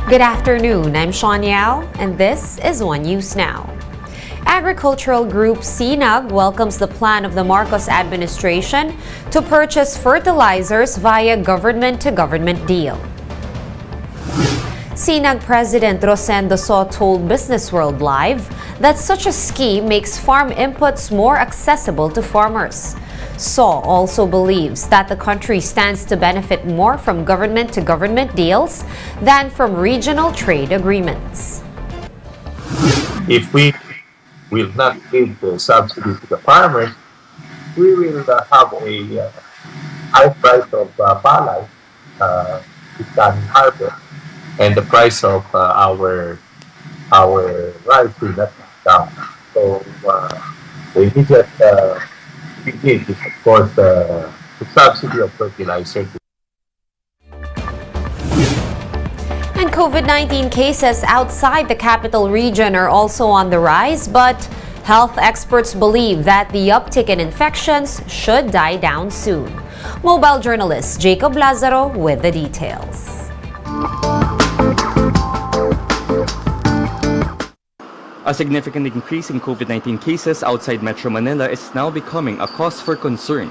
Good afternoon, I'm Sean Yao, and this is One News Now. Agricultural group CNAG welcomes the plan of the Marcos administration to purchase fertilizers via government-to-government deal. CNAG President Rosendo So told Business World Live that such a scheme makes farm inputs more accessible to farmers. So also believes that the country stands to benefit more from government-to-government deals than from regional trade agreements. If we will not give the subsidy to the farmers, we will have a high price of palay, this coming harvest, and the price of our rice will not come down. So the immediate big need is, of course, the subsidy of fertilizer. And COVID-19 cases outside the capital region are also on the rise, but health experts believe that the uptick in infections should die down soon. Mobile journalist Jacob Lazaro with the details. A significant increase in COVID-19 cases outside Metro Manila is now becoming a cause for concern.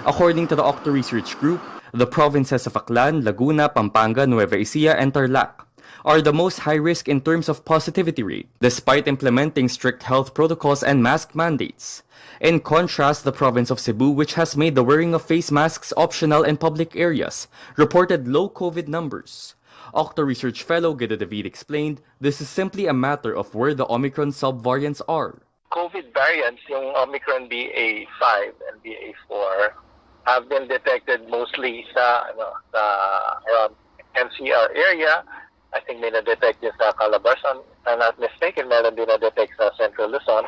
According to the Octo Research Group, the provinces of Aklan, Laguna, Pampanga, Nueva Ecija, and Tarlac are the most high risk in terms of positivity rate, despite implementing strict health protocols and mask mandates. In contrast, the province of Cebu, which has made the wearing of face masks optional in public areas, reported low COVID numbers. Octo Research Fellow Guido David explained, this is simply a matter of where the Omicron subvariants are. COVID variants, yung Omicron BA5 and BA4, have been detected mostly sa around NCR area. I think may na-detect din sa Calabarzon. If I'm not mistaken, meron din na-detect sa Central Luzon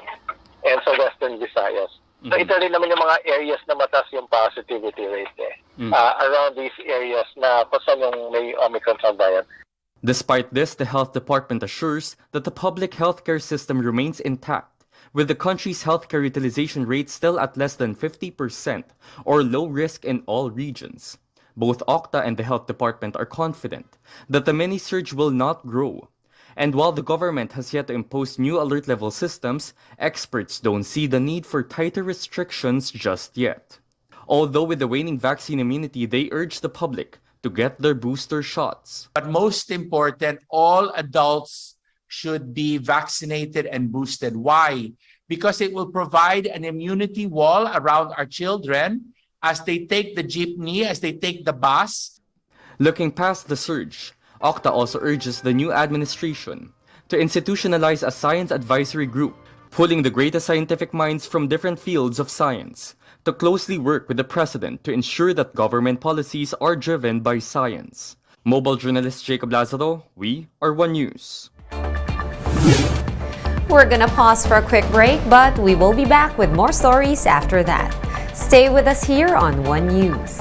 and sa Western Visayas. So ito rin naman yung mga areas na mataas yung positivity rate around these areas na kung saan yung may Omicron subvariant. Despite this, the health department assures that the public healthcare system remains intact, with the country's healthcare utilization rate still at less than 50% or low risk in all regions. Both Octa and the health department are confident that the mini surge will not grow. And while the government has yet to impose new alert level systems, experts don't see the need for tighter restrictions just yet. Although with the waning vaccine immunity, they urge the public to get their booster shots. But most important, all adults should be vaccinated and boosted. Why? Because it will provide an immunity wall around our children as they take the jeepney, as they take the bus. Looking past the surge, Octa also urges the new administration to institutionalize a science advisory group, pulling the greatest scientific minds from different fields of science to closely work with the president to ensure that government policies are driven by science. Mobile journalist Jacob Lazaro, we are One News. We're gonna pause for a quick break, but we will be back with more stories after that. Stay with us here on One News.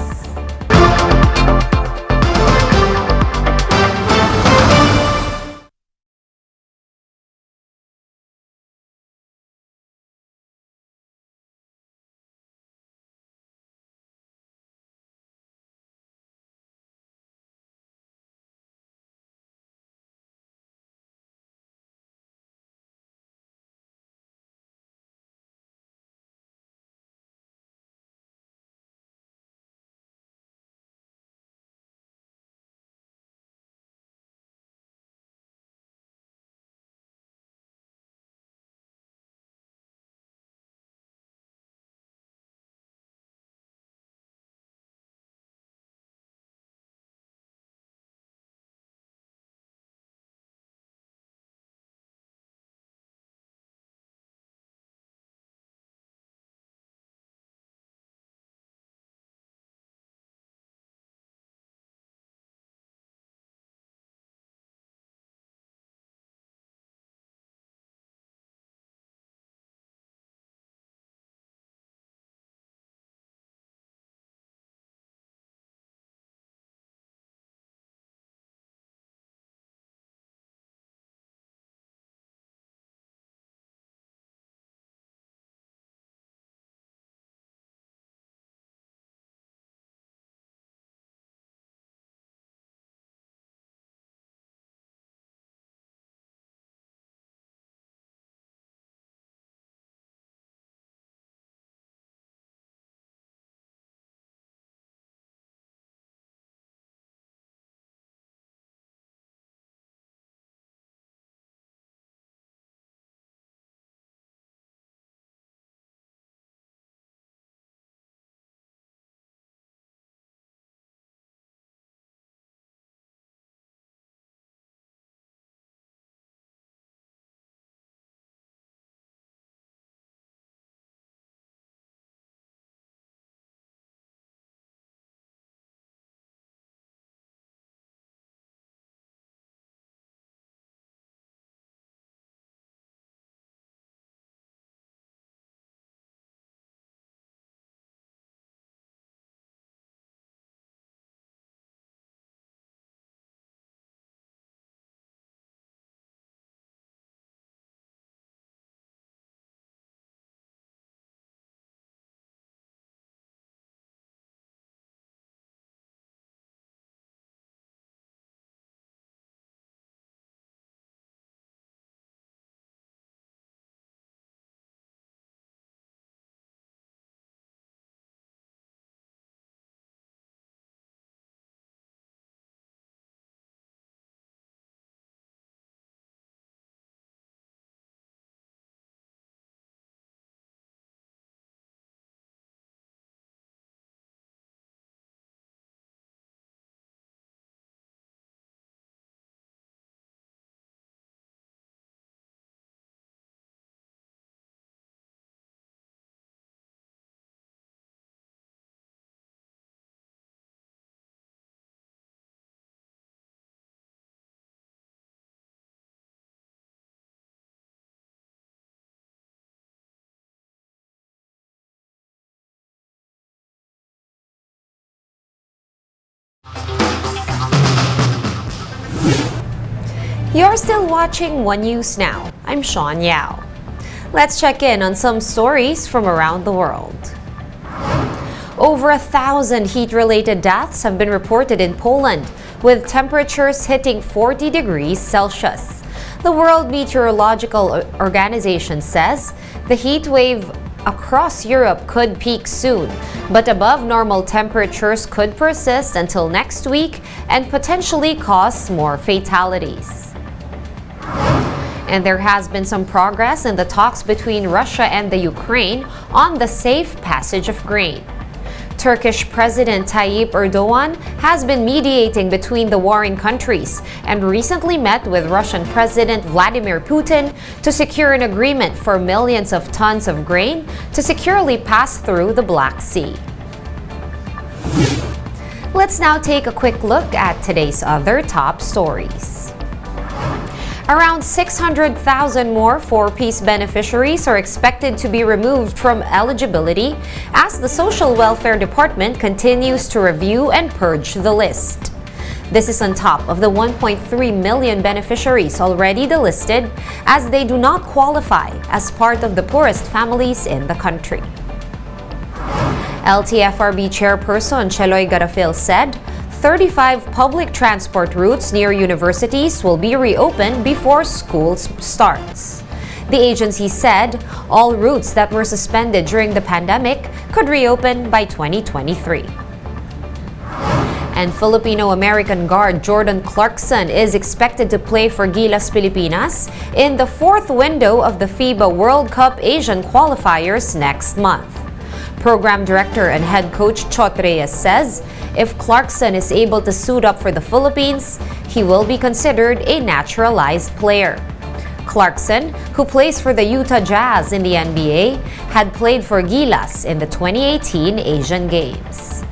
You're still watching One News Now. I'm Sean Yao. Let's check in on some stories from around the world. Over 1,000 heat-related deaths have been reported in Poland, with temperatures hitting 40 degrees Celsius. The World Meteorological Organization says the heat wave across Europe could peak soon, but above normal temperatures could persist until next week and potentially cause more fatalities. And there has been some progress in the talks between Russia and the Ukraine on the safe passage of grain. Turkish President Tayyip Erdogan has been mediating between the warring countries and recently met with Russian President Vladimir Putin to secure an agreement for millions of tons of grain to securely pass through the Black Sea. Let's now take a quick look at today's other top stories. Around 600,000 more four-piece beneficiaries are expected to be removed from eligibility as the Social Welfare Department continues to review and purge the list. This is on top of the 1.3 million beneficiaries already delisted, as they do not qualify as part of the poorest families in the country. LTFRB Chairperson Cheloy Garafil said 35 public transport routes near universities will be reopened before school starts. The agency said all routes that were suspended during the pandemic could reopen by 2023. And Filipino-American guard Jordan Clarkson is expected to play for Gilas Pilipinas in the fourth window of the FIBA World Cup Asian qualifiers next month. Program Director and Head Coach Chot Reyes says if Clarkson is able to suit up for the Philippines, he will be considered a naturalized player. Clarkson, who plays for the Utah Jazz in the NBA, had played for Gilas in the 2018 Asian Games.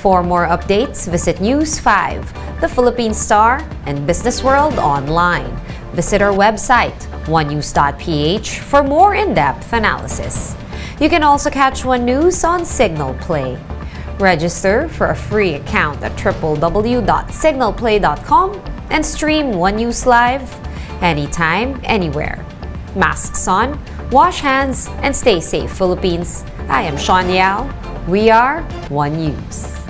For more updates, visit News 5, The Philippine Star, and Business World online. Visit our website, onenews.ph, for more in-depth analysis. You can also catch One News on Signal Play. Register for a free account at www.signalplay.com and stream One News live anytime, anywhere. Masks on, wash hands, and stay safe, Philippines. I am Sean Yao. We are One News.